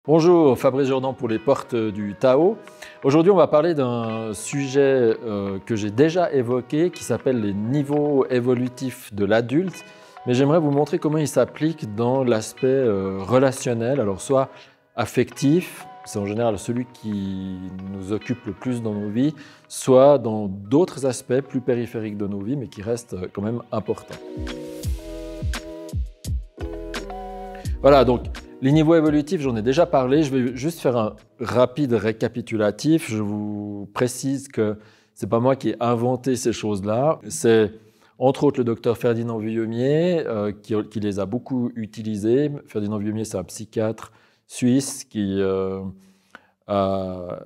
Bonjour, Fabrice Jordan pour les portes du Tao. Aujourd'hui, on va parler d'un sujet que j'ai déjà évoqué qui s'appelle les niveaux évolutifs de l'adulte. Mais j'aimerais vous montrer comment il s'applique dans l'aspect relationnel, alors soit affectif, c'est en général celui qui nous occupe le plus dans nos vies, soit dans d'autres aspects plus périphériques de nos vies, mais qui restent quand même importants. Voilà, donc les niveaux évolutifs, j'en ai déjà parlé. Je vais juste faire un rapide récapitulatif. Je vous précise que ce n'est pas moi qui ai inventé ces choses-là. C'est entre autres le docteur Ferdinand Vuillemier qui les a beaucoup utilisés. Ferdinand Vuillemier, c'est un psychiatre suisse qui a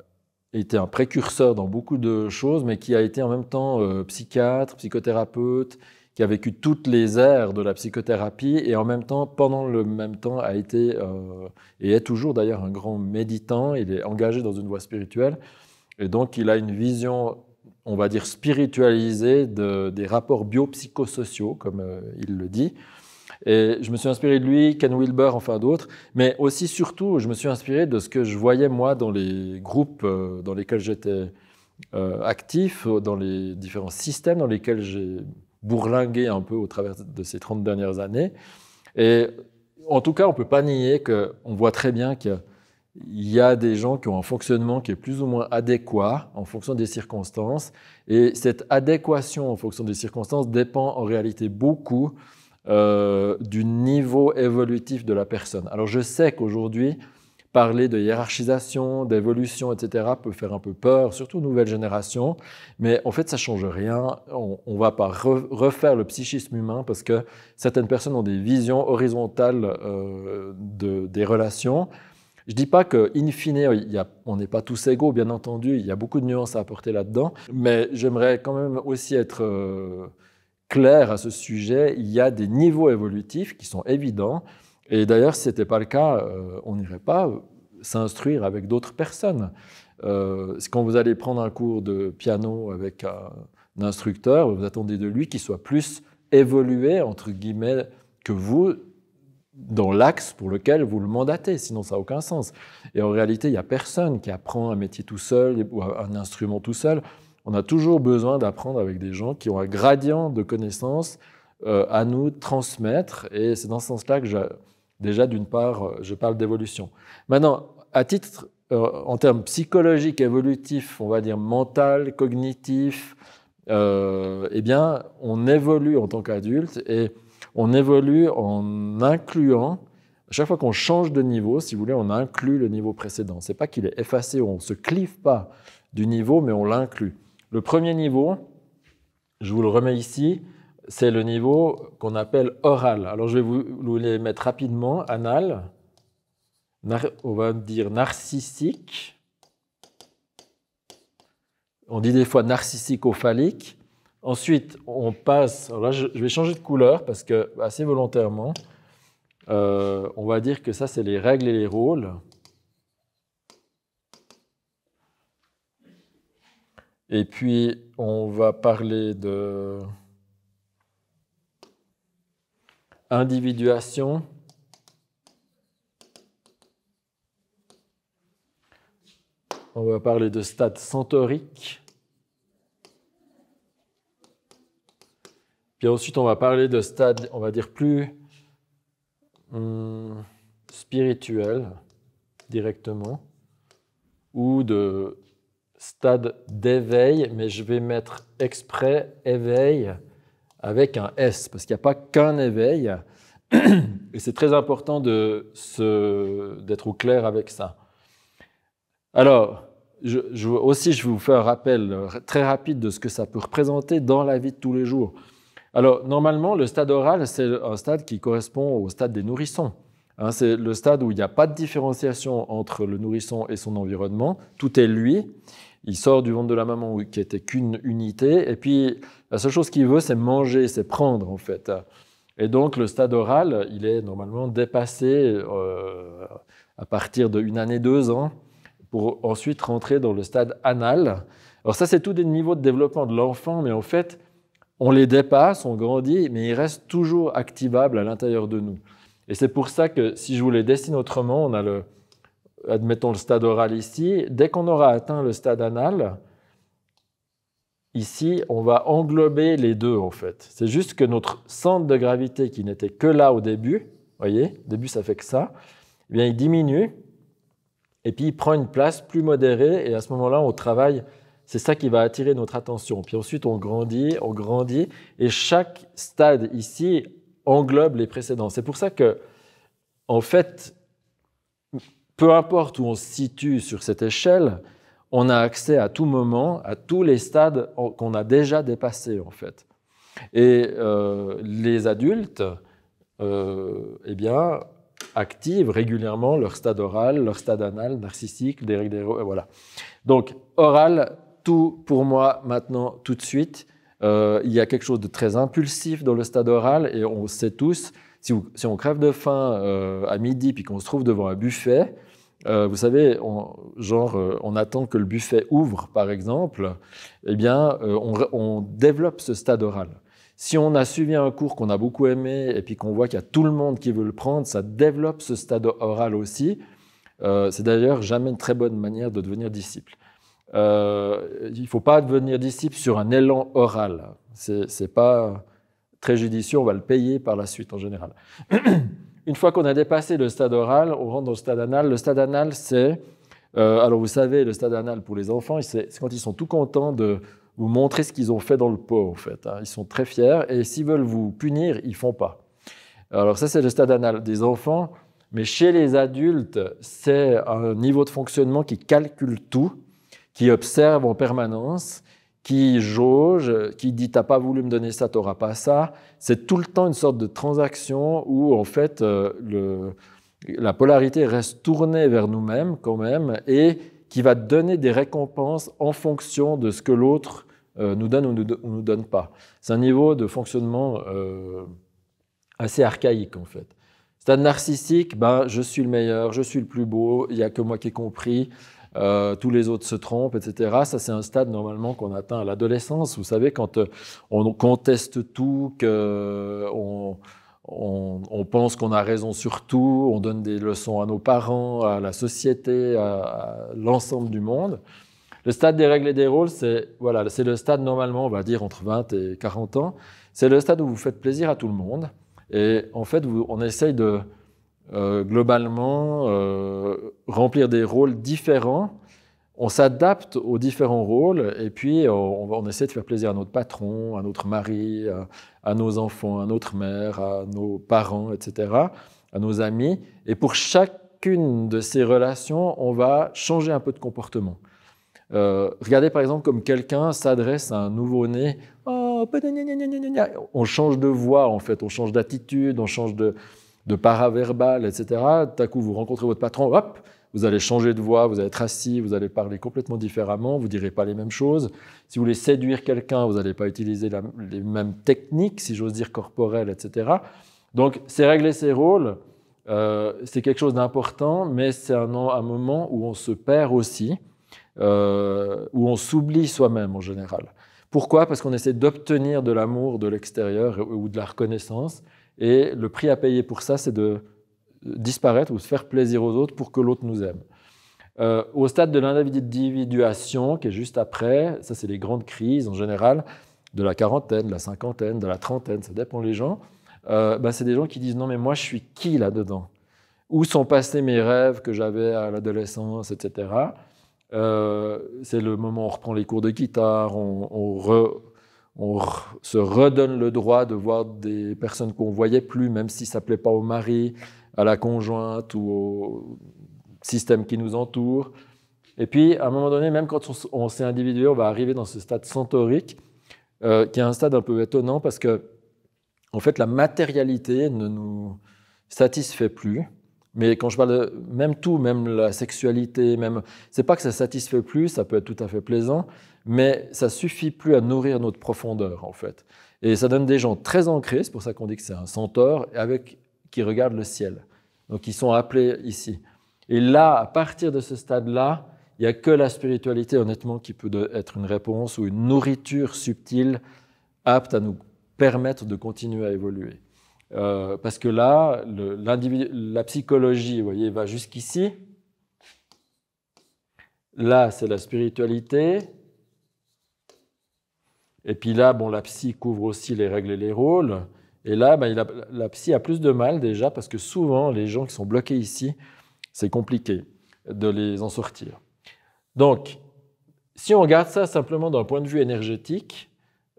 été un précurseur dans beaucoup de choses, mais qui a été en même temps psychiatre, psychothérapeute, qui a vécu toutes les ères de la psychothérapie et en même temps, pendant le même temps, a été et est toujours d'ailleurs un grand méditant. Il est engagé dans une voie spirituelle et donc il a une vision, on va dire, spiritualisée des rapports biopsychosociaux, comme il le dit. Et je me suis inspiré de lui, Ken Wilber, enfin d'autres, mais aussi surtout, je me suis inspiré de ce que je voyais moi dans les groupes dans lesquels j'étais actif, dans les différents systèmes dans lesquels j'ai bourlingué un peu au travers de ces 30 dernières années. Et en tout cas, on ne peut pas nier qu'on voit très bien qu'il y a des gens qui ont un fonctionnement qui est plus ou moins adéquat en fonction des circonstances. Et cette adéquation en fonction des circonstances dépend en réalité beaucoup du niveau évolutif de la personne. Alors je sais qu'aujourd'hui, parler de hiérarchisation, d'évolution, etc. peut faire un peu peur, surtout nouvelle génération, mais en fait ça ne change rien. On ne va pas refaire le psychisme humain parce que certaines personnes ont des visions horizontales des relations. Je ne dis pas qu'in fine, on n'est pas tous égaux, bien entendu, il y a beaucoup de nuances à apporter là-dedans, mais j'aimerais quand même aussi être clair à ce sujet. Il y a des niveaux évolutifs qui sont évidents. Et d'ailleurs, si ce n'était pas le cas, on n'irait pas s'instruire avec d'autres personnes. Quand vous allez prendre un cours de piano avec un instructeur, vous attendez de lui qu'il soit plus évolué, entre guillemets, que vous, dans l'axe pour lequel vous le mandatez, sinon ça n'a aucun sens. Et en réalité, il n'y a personne qui apprend un métier tout seul ou un instrument tout seul. On a toujours besoin d'apprendre avec des gens qui ont un gradient de connaissances à nous transmettre. Et c'est dans ce sens-là que déjà, d'une part, je parle d'évolution. Maintenant, à titre, en termes psychologiques, évolutifs, on va dire mental, cognitif, eh bien, on évolue en tant qu'adulte et on évolue en incluant, à chaque fois qu'on change de niveau, si vous voulez, on inclut le niveau précédent. Ce n'est pas qu'il est effacé, on ne se clive pas du niveau, mais on l'inclut. Le premier niveau, je vous le remets ici, c'est le niveau qu'on appelle oral. Alors je vais vous les mettre rapidement. Anal, on va dire narcissique. On dit des fois narcissico-phallique. Ensuite, on passe, alors là je vais changer de couleur parce que assez volontairement, on va dire que ça c'est les règles et les rôles. Et puis, on va parler de individuation. On va parler de stade centaurique. Puis ensuite, on va parler de stade, on va dire, plus spirituel, directement, ou de stade d'éveil, mais je vais mettre exprès éveil avec un S, parce qu'il n'y a pas qu'un éveil, et c'est très important d'être au clair avec ça. Alors, je vais vous faire un rappel très rapide de ce que ça peut représenter dans la vie de tous les jours. Alors, normalement, le stade oral, c'est un stade qui correspond au stade des nourrissons. C'est le stade où il n'y a pas de différenciation entre le nourrisson et son environnement. Tout est lui. Il sort du ventre de la maman qui n'était qu'une unité. Et puis, la seule chose qu'il veut, c'est manger, c'est prendre, en fait. Et donc, le stade oral, il est normalement dépassé à partir d'1 année, 2 ans, pour ensuite rentrer dans le stade anal. Alors ça, c'est tous des niveaux de développement de l'enfant, mais en fait, on les dépasse, on grandit, mais ils restent toujours activables à l'intérieur de nous. Et c'est pour ça que si je vous les dessine autrement, on a admettons le stade oral ici, dès qu'on aura atteint le stade anal, ici, on va englober les deux, en fait. C'est juste que notre centre de gravité, qui n'était que là au début, vous voyez, au début, ça fait que ça, eh bien, il diminue, et puis il prend une place plus modérée, et à ce moment-là, on travaille, c'est ça qui va attirer notre attention. Puis ensuite, on grandit, et chaque stade ici englobe les précédents. C'est pour ça que, en fait, peu importe où on se situe sur cette échelle, on a accès à tout moment à tous les stades qu'on a déjà dépassés, en fait. Et les adultes, eh bien, activent régulièrement leur stade oral, leur stade anal, narcissique, des règles voilà. Donc, oral, tout pour moi maintenant, tout de suite. Il y a quelque chose de très impulsif dans le stade oral et on sait tous, si on crève de faim à midi puis qu'on se trouve devant un buffet, vous savez, on attend que le buffet ouvre, par exemple, eh bien, on développe ce stade oral. Si on a suivi un cours qu'on a beaucoup aimé et puis qu'on voit qu'il y a tout le monde qui veut le prendre, ça développe ce stade oral aussi. C'est d'ailleurs jamais une très bonne manière de devenir disciple. Il ne faut pas devenir disciple sur un élan oral. Ce n'est pas très judicieux, on va le payer par la suite en général. Une fois qu'on a dépassé le stade oral, on rentre dans le stade anal. Le stade anal, c'est... alors vous savez, le stade anal pour les enfants, c'est quand ils sont tout contents de vous montrer ce qu'ils ont fait dans le pot, en fait. Ils sont très fiers et s'ils veulent vous punir, ils ne font pas. Alors ça, c'est le stade anal des enfants. Mais chez les adultes, c'est un niveau de fonctionnement qui calcule tout, qui observe en permanence, qui jauge, qui dit « t'as pas voulu me donner ça, t'auras pas ça ». C'est tout le temps une sorte de transaction où en fait la polarité reste tournée vers nous-mêmes quand même et qui va donner des récompenses en fonction de ce que l'autre nous donne ou ne nous donne pas. C'est un niveau de fonctionnement assez archaïque en fait. Stade narcissique, ben, je suis le meilleur, je suis le plus beau, il n'y a que moi qui ai compris. Tous les autres se trompent, etc. Ça, c'est un stade normalement qu'on atteint à l'adolescence. Vous savez, quand on conteste tout, qu'on pense qu'on a raison sur tout, on donne des leçons à nos parents, à la société, à l'ensemble du monde. Le stade des règles et des rôles, c'est le stade normalement, on va dire, entre 20 et 40 ans. C'est le stade où vous faites plaisir à tout le monde. Et en fait, on essaye de... globalement, remplir des rôles différents. On s'adapte aux différents rôles et puis on essaie de faire plaisir à notre patron, à notre mari, à nos enfants, à notre mère, à nos parents, etc., à nos amis. Et pour chacune de ces relations, on va changer un peu de comportement. Regardez par exemple comme quelqu'un s'adresse à un nouveau-né. Oh, on change de voix en fait, on change d'attitude, on change de paraverbal, etc. Tout à coup, vous rencontrez votre patron, hop, vous allez changer de voix, vous allez être assis, vous allez parler complètement différemment, vous ne direz pas les mêmes choses. Si vous voulez séduire quelqu'un, vous n'allez pas utiliser les mêmes techniques, si j'ose dire, corporelles, etc. Donc, ces règles et ces rôles, c'est quelque chose d'important, mais c'est un moment où on se perd aussi, où on s'oublie soi-même en général. Pourquoi ? Parce qu'on essaie d'obtenir de l'amour de l'extérieur ou de la reconnaissance. Et le prix à payer pour ça, c'est de disparaître ou de faire plaisir aux autres pour que l'autre nous aime. Au stade de l'individuation, qui est juste après, ça c'est les grandes crises en général, de la quarantaine, de la cinquantaine, de la trentaine, ça dépend des gens, c'est des gens qui disent « Non mais moi je suis qui là-dedans ? Où sont passés mes rêves que j'avais à l'adolescence, etc. » C'est le moment où on reprend les cours de guitare, on se redonne le droit de voir des personnes qu'on ne voyait plus, même si ça ne plaît pas au mari, à la conjointe ou au système qui nous entoure. Et puis, à un moment donné, même quand on s'est individué, on va arriver dans ce stade centaurique, qui est un stade un peu étonnant parce que, en fait, la matérialité ne nous satisfait plus. Mais quand je parle de même tout, même la sexualité, c'est pas que ça satisfait plus, ça peut être tout à fait plaisant, mais ça suffit plus à nourrir notre profondeur en fait. Et ça donne des gens très ancrés, c'est pour ça qu'on dit que c'est un centaure, qui regardent le ciel. Donc ils sont appelés ici. Et là, à partir de ce stade-là, il n'y a que la spiritualité honnêtement qui peut être une réponse ou une nourriture subtile apte à nous permettre de continuer à évoluer. Parce que là, la psychologie, vous voyez, va jusqu'ici, Là, c'est la spiritualité. Et puis là, bon, la psy couvre aussi les règles et les rôles. Et là, la psy a plus de mal déjà parce que souvent, les gens qui sont bloqués ici, c'est compliqué de les en sortir. Donc, si on regarde ça simplement d'un point de vue énergétique,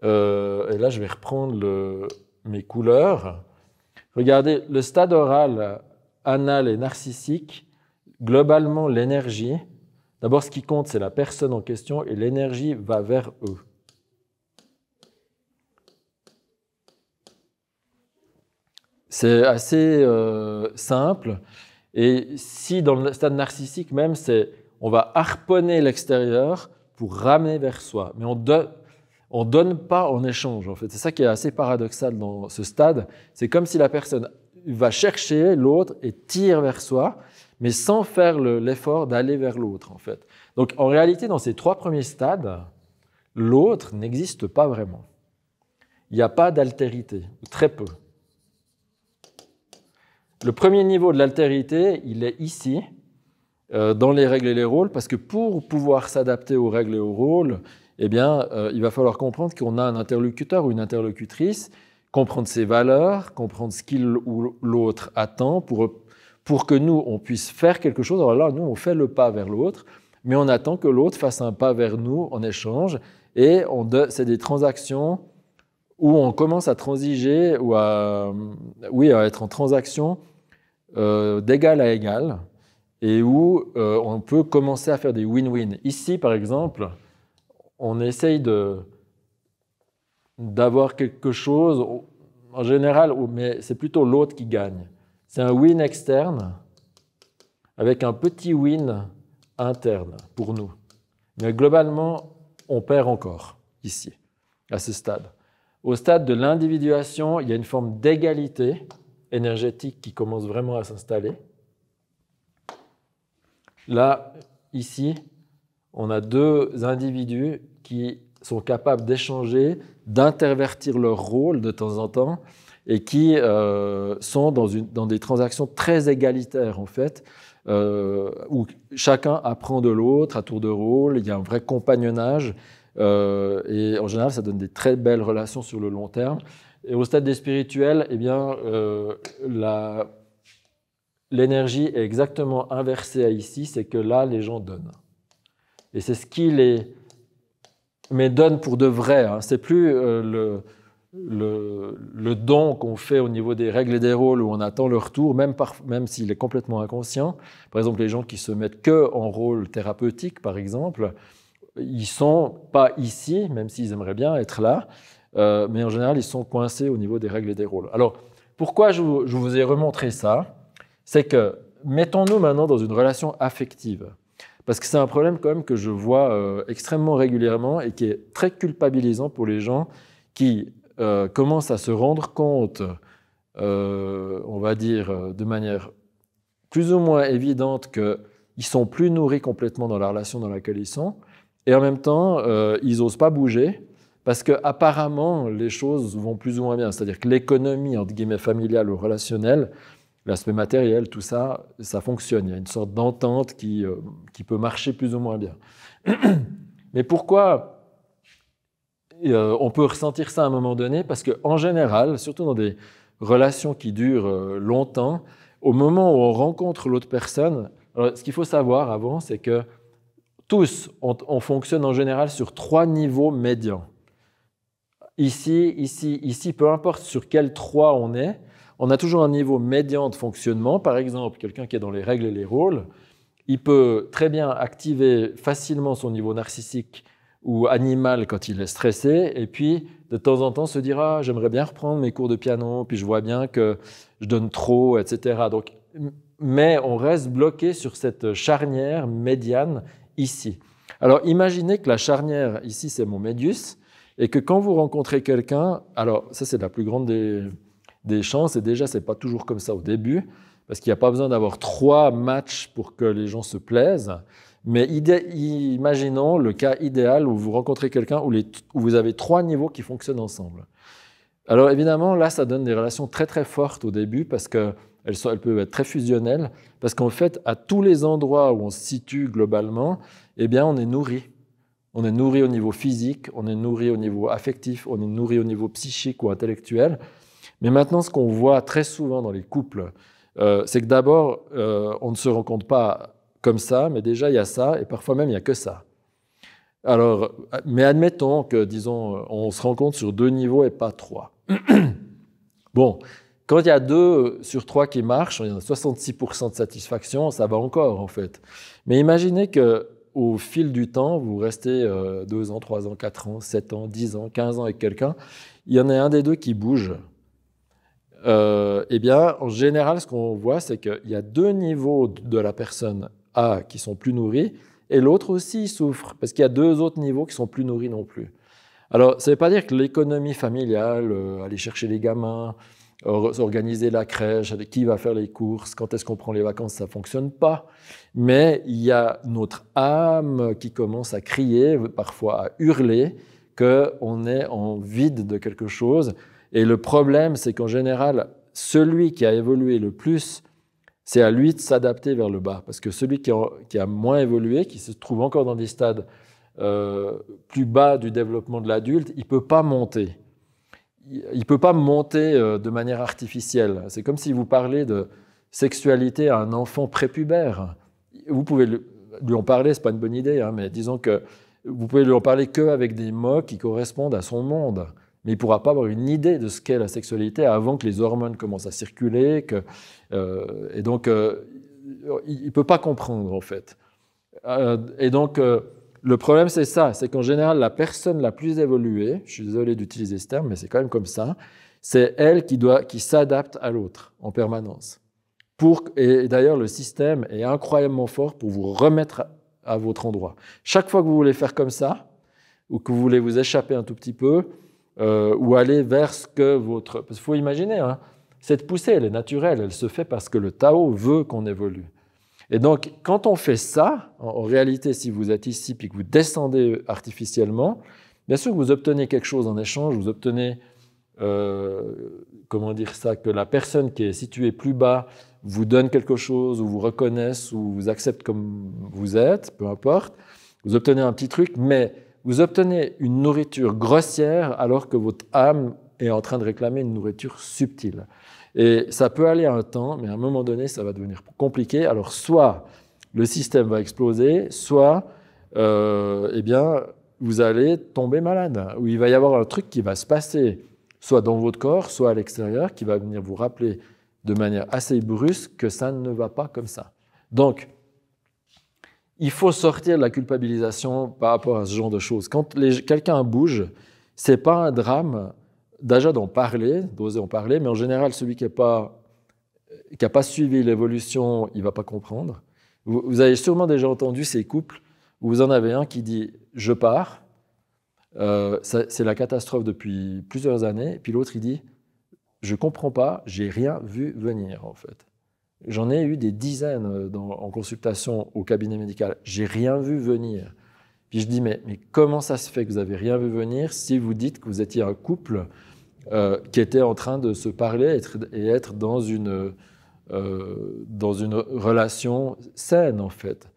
et là, je vais reprendre mes couleurs. Regardez, le stade oral, anal et narcissique, globalement, l'énergie, d'abord, ce qui compte, c'est la personne en question et l'énergie va vers eux. C'est assez simple. Et si dans le stade narcissique même, on va harponner l'extérieur pour ramener vers soi. Mais on ne donne pas en échange, en fait. C'est ça qui est assez paradoxal dans ce stade. C'est comme si la personne va chercher l'autre et tire vers soi, mais sans faire l'effort d'aller vers l'autre, en fait. Donc, en réalité, dans ces 3 premiers stades, l'autre n'existe pas vraiment. Il n'y a pas d'altérité, ou très peu. Le premier niveau de l'altérité, il est ici, dans les règles et les rôles, parce que pour pouvoir s'adapter aux règles et aux rôles, eh bien, il va falloir comprendre qu'on a un interlocuteur ou une interlocutrice, comprendre ses valeurs, comprendre ce qu'il ou l'autre attend pour que nous, on puisse faire quelque chose. Alors là, nous, on fait le pas vers l'autre, mais on attend que l'autre fasse un pas vers nous en échange, et c'est des transactions où on commence à transiger ou à être en transaction d'égal à égal et où on peut commencer à faire des win-win. Ici, par exemple, on essaye d'avoir quelque chose, en général, mais c'est plutôt l'autre qui gagne. C'est un win externe avec un petit win interne pour nous. Mais globalement, on perd encore ici, à ce stade. Au stade de l'individuation, il y a une forme d'égalité énergétique qui commence vraiment à s'installer. Là, ici, on a 2 individus qui sont capables d'échanger, d'intervertir leur rôle de temps en temps et qui sont dans des transactions très égalitaires, en fait, où chacun apprend de l'autre à tour de rôle, il y a un vrai compagnonnage. Et en général, ça donne des très belles relations sur le long terme. Et au stade des spirituels, eh bien, l'énergie est exactement inversée à ici, c'est que là, les gens donnent. Et c'est ce qui mais donnent pour de vrai. Hein. C'est plus le don qu'on fait au niveau des règles et des rôles où on attend le retour, même s'il est complètement inconscient. Par exemple, les gens qui se mettent que en rôle thérapeutique, par exemple, ils ne sont pas ici, même s'ils aimeraient bien être là, mais en général, ils sont coincés au niveau des règles et des rôles. Alors, pourquoi je vous ai remontré ça? C'est que, mettons-nous maintenant dans une relation affective, parce que c'est un problème quand même que je vois extrêmement régulièrement et qui est très culpabilisant pour les gens qui commencent à se rendre compte, on va dire, de manière plus ou moins évidente qu'ils sont plus nourris complètement dans la relation dans laquelle ils sont, et en même temps, ils n'osent pas bouger parce qu'apparemment, les choses vont plus ou moins bien. C'est-à-dire que l'économie, entre guillemets, familiale ou relationnelle, l'aspect matériel, tout ça, ça fonctionne. Il y a une sorte d'entente qui peut marcher plus ou moins bien. Mais pourquoi on peut ressentir ça à un moment donné? Parce qu'en général, surtout dans des relations qui durent longtemps, au moment où on rencontre l'autre personne, alors, ce qu'il faut savoir avant, c'est que tous, on fonctionne en général sur 3 niveaux médians. Ici, ici, ici, peu importe sur quel 3 on est, on a toujours un niveau médian de fonctionnement. Par exemple, quelqu'un qui est dans les règles et les rôles, il peut très bien activer facilement son niveau narcissique ou animal quand il est stressé, et puis de temps en temps se dire « Ah, j'aimerais bien reprendre mes cours de piano, puis je vois bien que je donne trop, etc. » Donc, mais on reste bloqué sur cette charnière médiane ici. Alors, imaginez que la charnière ici, c'est mon médius, et que quand vous rencontrez quelqu'un, alors ça c'est la plus grande des chances, et déjà c'est pas toujours comme ça au début, parce qu'il n'y a pas besoin d'avoir 3 matchs pour que les gens se plaisent, mais imaginons le cas idéal où vous rencontrez quelqu'un où vous avez 3 niveaux qui fonctionnent ensemble. Alors évidemment, là ça donne des relations très très fortes au début, parce que elles peuvent être très fusionnelles, parce qu'en fait, à tous les endroits où on se situe globalement, eh bien, on est nourri. On est nourri au niveau physique, on est nourri au niveau affectif, on est nourri au niveau psychique ou intellectuel. Mais maintenant, ce qu'on voit très souvent dans les couples, c'est que d'abord, on ne se rencontre pas comme ça, mais déjà, il y a ça, et parfois même, il n'y a que ça. Alors, mais admettons que, disons, on se rencontre sur 2 niveaux et pas 3. Bon, quand il y a 2 sur 3 qui marchent, il y a 66% de satisfaction, ça va encore, en fait. Mais imaginez qu'au fil du temps, vous restez 2 ans, 3 ans, 4 ans, 7 ans, 10 ans, 15 ans avec quelqu'un, il y en a un des 2 qui bouge. Eh bien, en général, ce qu'on voit, c'est qu'il y a 2 niveaux de la personne A qui sont plus nourris, et l'autre aussi il souffre, parce qu'il y a 2 autres niveaux qui sont plus nourris non plus. Alors, ça ne veut pas dire que l'économie familiale, aller chercher les gamins, organiser la crèche, qui va faire les courses, quand est-ce qu'on prend les vacances, ça ne fonctionne pas. Mais il y a notre âme qui commence à crier, parfois à hurler, qu'on est en vide de quelque chose. Et le problème, c'est qu'en général, celui qui a évolué le plus, c'est à lui de s'adapter vers le bas. Parce que celui qui a moins évolué, qui se trouve encore dans des stades plus bas du développement de l'adulte, il ne peut pas monter. Il ne peut pas monter de manière artificielle. C'est comme si vous parlez de sexualité à un enfant prépubère. Vous pouvez lui en parler, ce n'est pas une bonne idée, hein, mais disons que vous pouvez lui en parler qu'avec des mots qui correspondent à son monde. Mais il ne pourra pas avoir une idée de ce qu'est la sexualité avant que les hormones commencent à circuler. Et donc, il ne peut pas comprendre, en fait. Et donc, le problème, c'est ça. C'est qu'en général, la personne la plus évoluée, je suis désolé d'utiliser ce terme, mais c'est quand même comme ça, c'est elle qui s'adapte à l'autre en permanence. Et d'ailleurs, le système est incroyablement fort pour vous remettre à votre endroit. Chaque fois que vous voulez faire comme ça, ou que vous voulez vous échapper un tout petit peu, ou aller vers ce que votre... Parce qu'il faut imaginer, hein, cette poussée, elle est naturelle, elle se fait parce que le Tao veut qu'on évolue. Et donc, quand on fait ça, en réalité, si vous êtes ici et que vous descendez artificiellement, bien sûr que vous obtenez quelque chose en échange, vous obtenez, comment dire ça, que la personne qui est située plus bas vous donne quelque chose, ou vous reconnaisse, ou vous accepte comme vous êtes, peu importe. Vous obtenez un petit truc, mais vous obtenez une nourriture grossière alors que votre âme est en train de réclamer une nourriture subtile. Et ça peut aller à un temps, mais à un moment donné, ça va devenir compliqué. Alors, soit le système va exploser, soit eh bien, vous allez tomber malade, ou il va y avoir un truc qui va se passer, soit dans votre corps, soit à l'extérieur, qui va venir vous rappeler de manière assez brusque que ça ne va pas comme ça. Donc, il faut sortir de la culpabilisation par rapport à ce genre de choses. Quand quelqu'un bouge, ce n'est pas un drame déjà d'en parler, d'oser en parler, mais en général, celui qui n'a pas suivi l'évolution, il ne va pas comprendre. Vous avez sûrement déjà entendu ces couples où vous en avez un qui dit « je pars », c'est la catastrophe depuis plusieurs années, puis l'autre il dit « je ne comprends pas, j'ai rien vu venir en fait ». J'en ai eu des dizaines en consultation au cabinet médical. J'ai rien vu venir. Puis je dis, mais comment ça se fait que vous n'avez rien vu venir si vous dites que vous étiez un couple qui était en train de se parler et être dans une relation saine, en fait.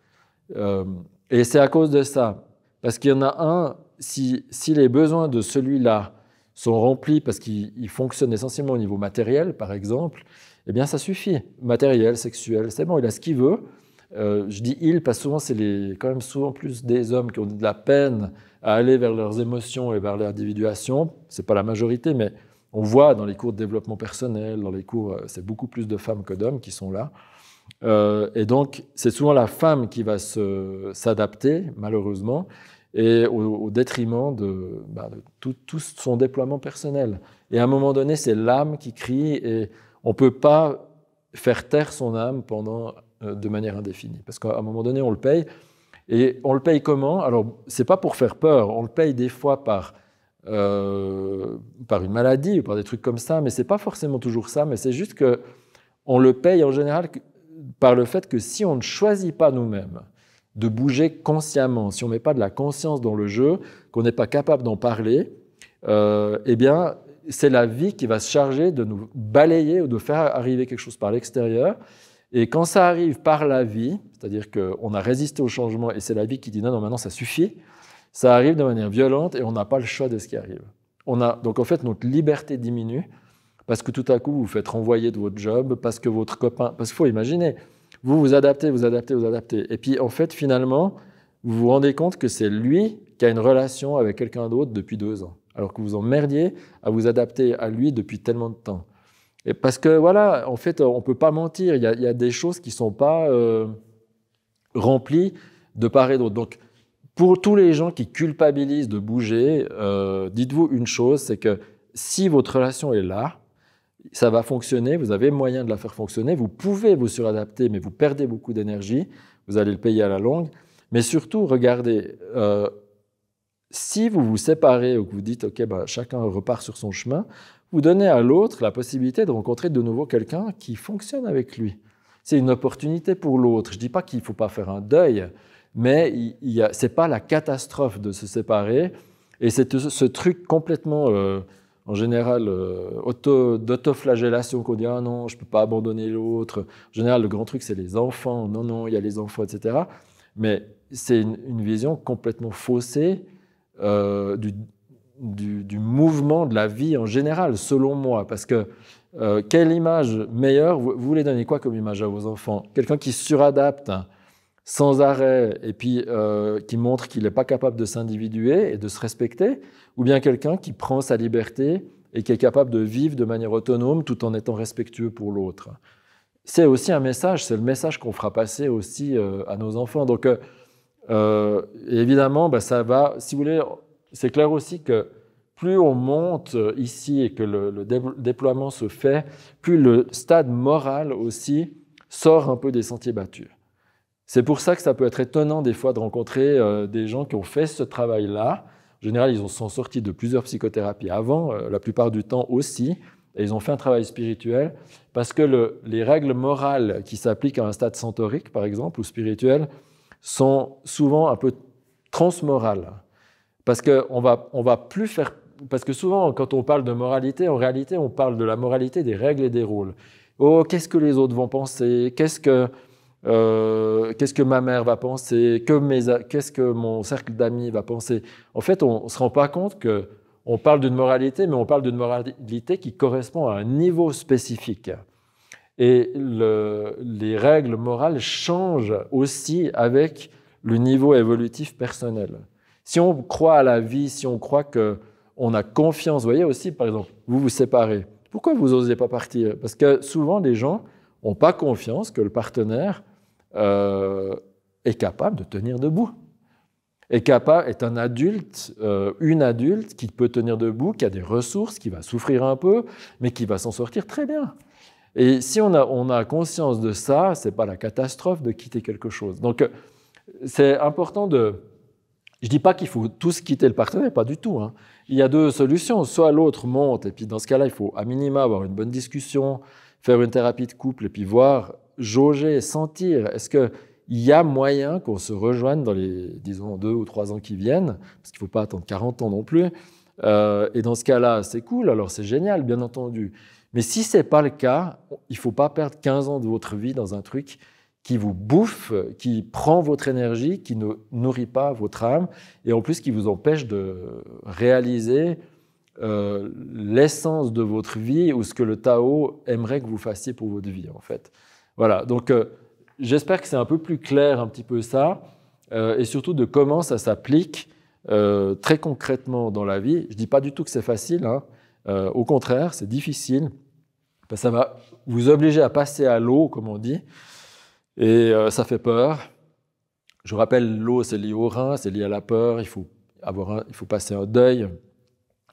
Et c'est à cause de ça. Parce qu'il y en a un, si les besoins de celui-là sont remplis parce qu'il fonctionne essentiellement au niveau matériel, par exemple, eh bien, ça suffit. Matériel, sexuel, c'est bon, il a ce qu'il veut. Je dis « il » parce que souvent, c'est quand même souvent plus des hommes qui ont de la peine à aller vers leurs émotions et vers l'individuation. Ce n'est pas la majorité, mais on voit dans les cours de développement personnel, dans les cours, c'est beaucoup plus de femmes que d'hommes qui sont là. Et donc, c'est souvent la femme qui va s'adapter, malheureusement, et au détriment de tout son déploiement personnel. Et à un moment donné, c'est l'âme qui crie et on ne peut pas faire taire son âme de manière indéfinie. Parce qu'à un moment donné, on le paye. Et on le paye comment? Alors, ce n'est pas pour faire peur. On le paye des fois par une maladie ou par des trucs comme ça, mais ce n'est pas forcément toujours ça. Mais c'est juste qu'on le paye en général par le fait que si on ne choisit pas nous-mêmes de bouger consciemment, si on ne met pas de la conscience dans le jeu, qu'on n'est pas capable d'en parler, eh bien, c'est la vie qui va se charger de nous balayer ou de faire arriver quelque chose par l'extérieur. Et quand ça arrive par la vie, c'est-à-dire qu'on a résisté au changement et c'est la vie qui dit non, non, maintenant ça suffit, ça arrive de manière violente et on n'a pas le choix de ce qui arrive. Donc en fait, notre liberté diminue parce que tout à coup, vous vous faites renvoyer de votre job, parce que votre copain... Parce qu'il faut imaginer, vous vous adaptez, vous adaptez, vous adaptez. Et puis en fait, finalement, vous vous rendez compte que c'est lui qui a une relation avec quelqu'un d'autre depuis 2 ans, alors que vous emmerdiez à vous adapter à lui depuis tellement de temps. Et parce que voilà, en fait, on ne peut pas mentir, il y a des choses qui ne sont pas remplies de part et d'autre. Donc, pour tous les gens qui culpabilisent de bouger, dites-vous une chose, c'est que si votre relation est là, ça va fonctionner, vous avez moyen de la faire fonctionner, vous pouvez vous suradapter, mais vous perdez beaucoup d'énergie, vous allez le payer à la longue. Mais surtout, regardez, si vous vous séparez ou que vous dites « ok, bah, chacun repart sur son chemin », vous donnez à l'autre la possibilité de rencontrer de nouveau quelqu'un qui fonctionne avec lui. C'est une opportunité pour l'autre. Je ne dis pas qu'il ne faut pas faire un deuil, mais ce n'est pas la catastrophe de se séparer. Et c'est ce truc complètement, en général, d'autoflagellation qu'on dit « ah non, je ne peux pas abandonner l'autre ». En général, le grand truc, c'est les enfants. Non, non, il y a les enfants, etc. Mais c'est une vision complètement faussée du mouvement de la vie en général, selon moi. Parce que quelle image meilleure, vous voulez donner quoi comme image à vos enfants? Quelqu'un qui suradapte sans arrêt et puis qui montre qu'il n'est pas capable de s'individuer et de se respecter, ou bien quelqu'un qui prend sa liberté et qui est capable de vivre de manière autonome tout en étant respectueux pour l'autre. C'est aussi un message, c'est le message qu'on fera passer aussi à nos enfants. Donc évidemment, ben, ça va, si vous voulez, c'est clair aussi que plus on monte ici et que le déploiement se fait, plus le stade moral aussi sort un peu des sentiers battus. C'est pour ça que ça peut être étonnant des fois de rencontrer des gens qui ont fait ce travail-là. En général, ils sont sortis de plusieurs psychothérapies avant, la plupart du temps aussi, et ils ont fait un travail spirituel, parce que les règles morales qui s'appliquent à un stade centaurique, par exemple, ou spirituel, sont souvent un peu transmorales. Parce qu'on va plus faire... Parce que souvent, quand on parle de moralité, en réalité, on parle de la moralité des règles et des rôles. Oh, qu'est-ce que les autres vont penser? Qu'est-ce que ma mère va penser? Qu'est-ce que mon cercle d'amis va penser? En fait, on ne se rend pas compte qu'on parle d'une moralité, mais on parle d'une moralité qui correspond à un niveau spécifique. Et les règles morales changent aussi avec le niveau évolutif personnel. Si on croit à la vie, si on croit qu'on a confiance, vous voyez aussi, par exemple, vous vous séparez. Pourquoi vous n'osez pas partir? Parce que souvent, les gens n'ont pas confiance que le partenaire est capable de tenir debout. Est un adulte, une adulte qui peut tenir debout, qui a des ressources, qui va souffrir un peu, mais qui va s'en sortir très bien. Et si on a conscience de ça, ce n'est pas la catastrophe de quitter quelque chose. Donc, c'est important de... Je ne dis pas qu'il faut tous quitter le partenaire, pas du tout. Hein. Il y a 2 solutions. Soit l'autre monte, et puis dans ce cas-là, il faut à minima avoir une bonne discussion, faire une thérapie de couple, et puis voir, jauger, sentir. Est-ce qu'il y a moyen qu'on se rejoigne dans les, disons, 2 ou 3 ans qui viennent, parce qu'il ne faut pas attendre 40 ans non plus. Et dans ce cas-là, c'est cool, alors c'est génial, bien entendu. Mais si ce n'est pas le cas, il ne faut pas perdre 15 ans de votre vie dans un truc qui vous bouffe, qui prend votre énergie, qui ne nourrit pas votre âme, et en plus qui vous empêche de réaliser l'essence de votre vie ou ce que le Tao aimerait que vous fassiez pour votre vie, en fait. Voilà, donc j'espère que c'est un peu plus clair un petit peu ça, et surtout de comment ça s'applique très concrètement dans la vie. Je ne dis pas du tout que c'est facile, hein. Au contraire, c'est difficile. Ça va vous obliger à passer à l'eau, comme on dit, et ça fait peur. Je rappelle, l'eau, c'est lié au rein, c'est lié à la peur, il faut passer un deuil,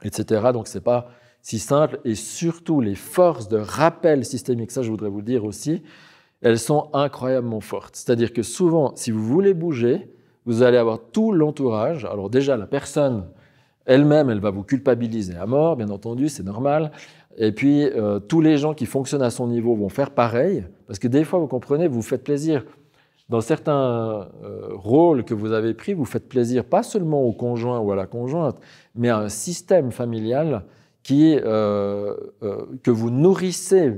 etc. Donc, ce n'est pas si simple. Et surtout, les forces de rappel systémique, ça, je voudrais vous le dire aussi, elles sont incroyablement fortes. C'est-à-dire que souvent, si vous voulez bouger, vous allez avoir tout l'entourage. Alors déjà, la personne elle-même, elle va vous culpabiliser à mort, bien entendu, c'est normal. Et puis, tous les gens qui fonctionnent à son niveau vont faire pareil, parce que des fois, vous comprenez, vous faites plaisir. Dans certains rôles que vous avez pris, vous faites plaisir pas seulement au conjoint ou à la conjointe, mais à un système familial que vous nourrissez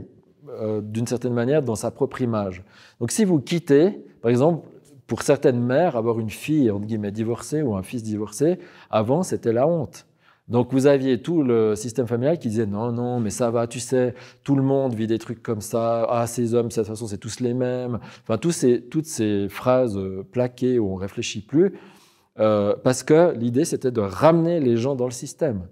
d'une certaine manière dans sa propre image. Donc si vous quittez, par exemple, pour certaines mères, avoir une fille entre guillemets divorcée ou un fils divorcé, avant c'était la honte. Donc vous aviez tout le système familial qui disait non, non, mais ça va, tu sais, tout le monde vit des trucs comme ça, ah ces hommes, de toute façon c'est tous les mêmes, enfin toutes ces phrases plaquées où on ne réfléchit plus, parce que l'idée c'était de ramener les gens dans le système.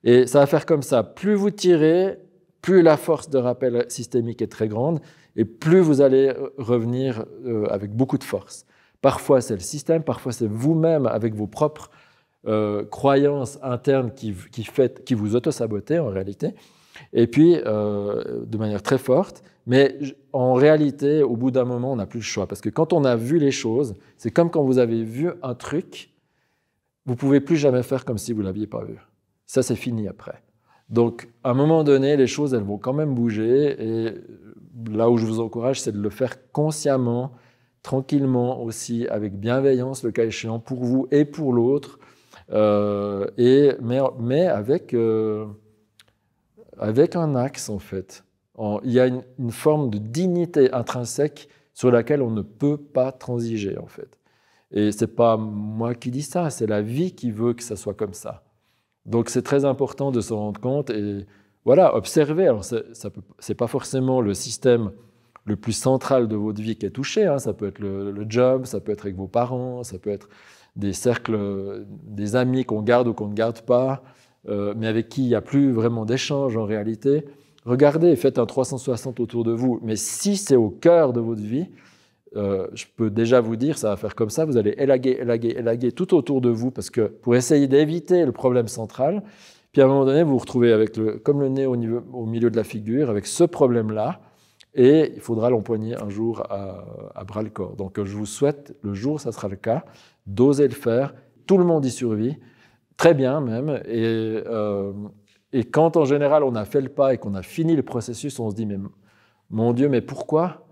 Et ça va faire comme ça, plus vous tirez, plus la force de rappel systémique est très grande, et plus vous allez revenir avec beaucoup de force. Parfois c'est le système, parfois c'est vous-même avec vos propres croyances internes qui vous auto-sabotez en réalité, et puis de manière très forte. Mais en réalité, au bout d'un moment, on n'a plus le choix. Parce que quand on a vu les choses, c'est comme quand vous avez vu un truc, vous ne pouvez plus jamais faire comme si vous ne l'aviez pas vu. Ça, c'est fini après. Donc, à un moment donné, les choses, elles vont quand même bouger. Et là où je vous encourage, c'est de le faire consciemment, tranquillement aussi, avec bienveillance, le cas échéant, pour vous et pour l'autre. Mais avec un axe, en fait. Il y a une forme de dignité intrinsèque sur laquelle on ne peut pas transiger, en fait. Et ce n'est pas moi qui dis ça, c'est la vie qui veut que ça soit comme ça. Donc c'est très important de s'en rendre compte et voilà, observer. Alors c'est pas forcément le système le plus central de votre vie qui est touché, hein. Ça peut être le job, ça peut être avec vos parents, ça peut être des cercles, des amis qu'on garde ou qu'on ne garde pas, mais avec qui il n'y a plus vraiment d'échange en réalité. Regardez, faites un 360 autour de vous. Mais si c'est au cœur de votre vie, je peux déjà vous dire, ça va faire comme ça, vous allez élaguer tout autour de vous parce que pour essayer d'éviter le problème central, puis à un moment donné, vous vous retrouvez avec comme le nez au milieu de la figure, avec ce problème-là, et il faudra l'empoigner un jour à bras-le-corps. Donc je vous souhaite, le jour où ça sera le cas, d'oser le faire. Tout le monde y survit, très bien même, et quand en général on a fait le pas et qu'on a fini le processus, on se dit, mais mon Dieu, mais pourquoi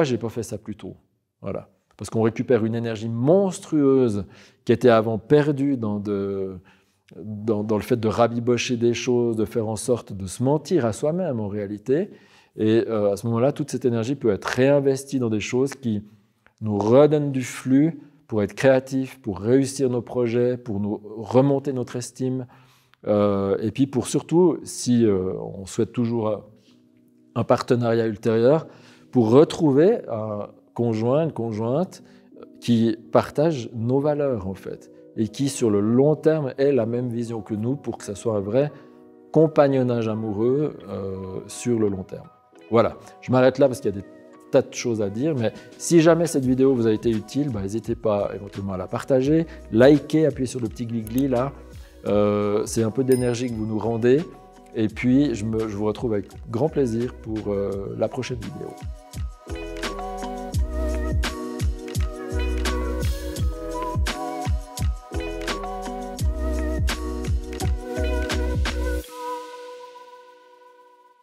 je n'ai pas fait ça plus tôt? Voilà. Parce qu'on récupère une énergie monstrueuse qui était avant perdue dans le fait de rabibocher des choses, de faire en sorte de se mentir à soi-même en réalité. Et à ce moment-là, toute cette énergie peut être réinvestie dans des choses qui nous redonnent du flux pour être créatifs, pour réussir nos projets, pour nous remonter notre estime. Et puis pour surtout, si on souhaite toujours un partenariat ultérieur, pour retrouver un conjoint, une conjointe qui partage nos valeurs en fait et qui sur le long terme ait la même vision que nous pour que ça soit un vrai compagnonnage amoureux sur le long terme. Voilà, je m'arrête là parce qu'il y a des tas de choses à dire, mais si jamais cette vidéo vous a été utile, n'hésitez pas éventuellement à la partager, liker, appuyer sur le petit glis-glis là, c'est un peu d'énergie que vous nous rendez. Et puis, je vous retrouve avec grand plaisir pour la prochaine vidéo.